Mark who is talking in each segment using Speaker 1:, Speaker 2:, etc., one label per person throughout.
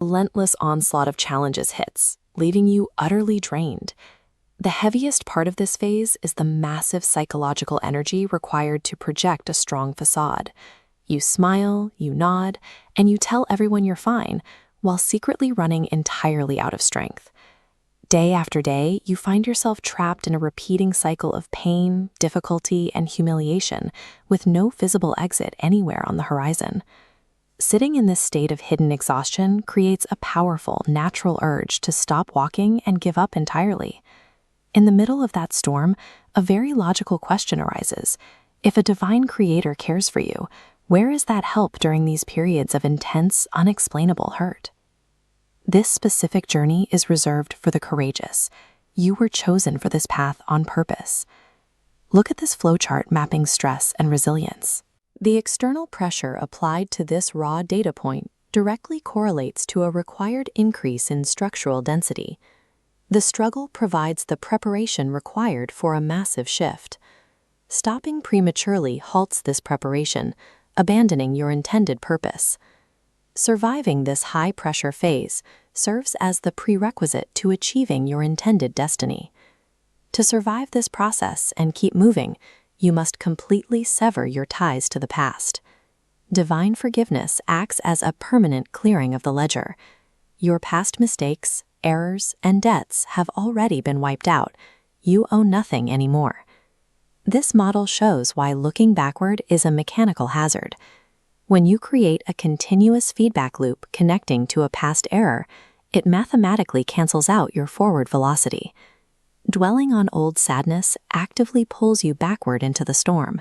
Speaker 1: Relentless onslaught of challenges hits, leaving you utterly drained. The heaviest part of this phase is the massive psychological energy required to project a strong facade. You smile, you nod, and you tell everyone you're fine, while secretly running entirely out of strength. Day after day, you find yourself trapped in a repeating cycle of pain, difficulty, and humiliation, with no visible exit anywhere on the horizon. Sitting in this state of hidden exhaustion creates a powerful, natural urge to stop walking and give up entirely. In the middle of that storm, a very logical question arises. If a divine creator cares for you, where is that help during these periods of intense, unexplainable hurt? This specific journey is reserved for the courageous. You were chosen for this path on purpose. Look at this flowchart mapping stress and resilience. The external pressure applied to this raw data point directly correlates to a required increase in structural density. The struggle provides the preparation required for a massive shift. Stopping prematurely halts this preparation, abandoning your intended purpose. Surviving this high-pressure phase serves as the prerequisite to achieving your intended destiny. To survive this process and keep moving, you must completely sever your ties to the past. Divine forgiveness acts as a permanent clearing of the ledger. Your past mistakes, errors, and debts have already been wiped out. You owe nothing anymore. This model shows why looking backward is a mechanical hazard. When you create a continuous feedback loop connecting to a past error, it mathematically cancels out your forward velocity. Dwelling on old sadness actively pulls you backward into the storm.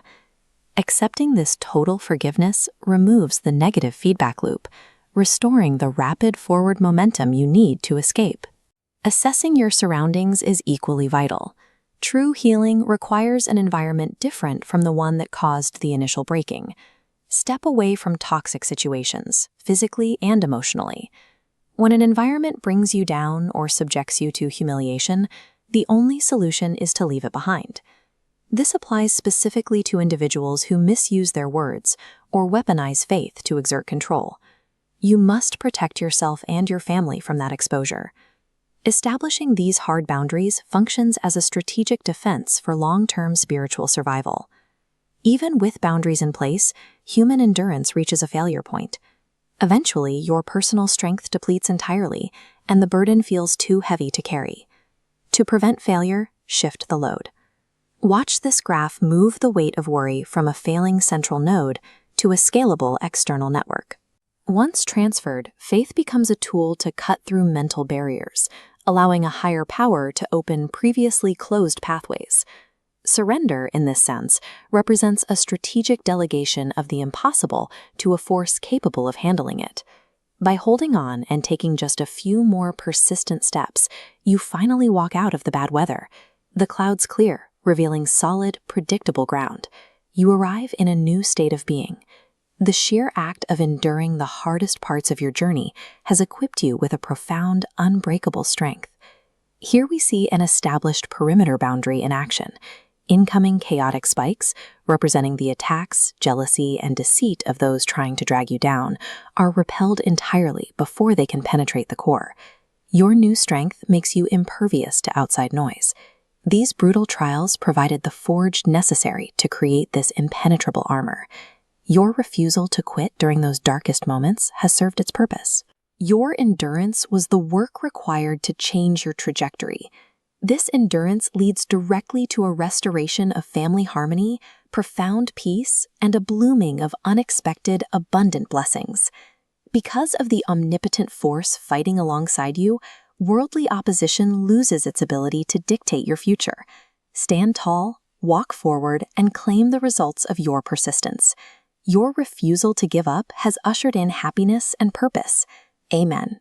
Speaker 1: Accepting this total forgiveness removes the negative feedback loop, restoring the rapid forward momentum you need to escape. Assessing your surroundings is equally vital. True healing requires an environment different from the one that caused the initial breaking. Step away from toxic situations, physically and emotionally. When an environment brings you down or subjects you to humiliation, the only solution is to leave it behind. This applies specifically to individuals who misuse their words or weaponize faith to exert control. You must protect yourself and your family from that exposure. Establishing these hard boundaries functions as a strategic defense for long-term spiritual survival. Even with boundaries in place, human endurance reaches a failure point. Eventually, your personal strength depletes entirely, and the burden feels too heavy to carry. To prevent failure, shift the load. Watch this graph move the weight of worry from a failing central node to a scalable external network. Once transferred, faith becomes a tool to cut through mental barriers, allowing a higher power to open previously closed pathways. Surrender, in this sense, represents a strategic delegation of the impossible to a force capable of handling it. By holding on and taking just a few more persistent steps, you finally walk out of the bad weather. The clouds clear, revealing solid, predictable ground. You arrive in a new state of being. The sheer act of enduring the hardest parts of your journey has equipped you with a profound, unbreakable strength. Here we see an established perimeter boundary in action. Incoming chaotic spikes, representing the attacks, jealousy, and deceit of those trying to drag you down, are repelled entirely before they can penetrate the core. Your new strength makes you impervious to outside noise. These brutal trials provided the forge necessary to create this impenetrable armor. Your refusal to quit during those darkest moments has served its purpose. Your endurance was the work required to change your trajectory. This endurance leads directly to a restoration of family harmony, profound peace, and a blooming of unexpected, abundant blessings. Because of the omnipotent force fighting alongside you, worldly opposition loses its ability to dictate your future. Stand tall, walk forward, and claim the results of your persistence. Your refusal to give up has ushered in happiness and purpose. Amen.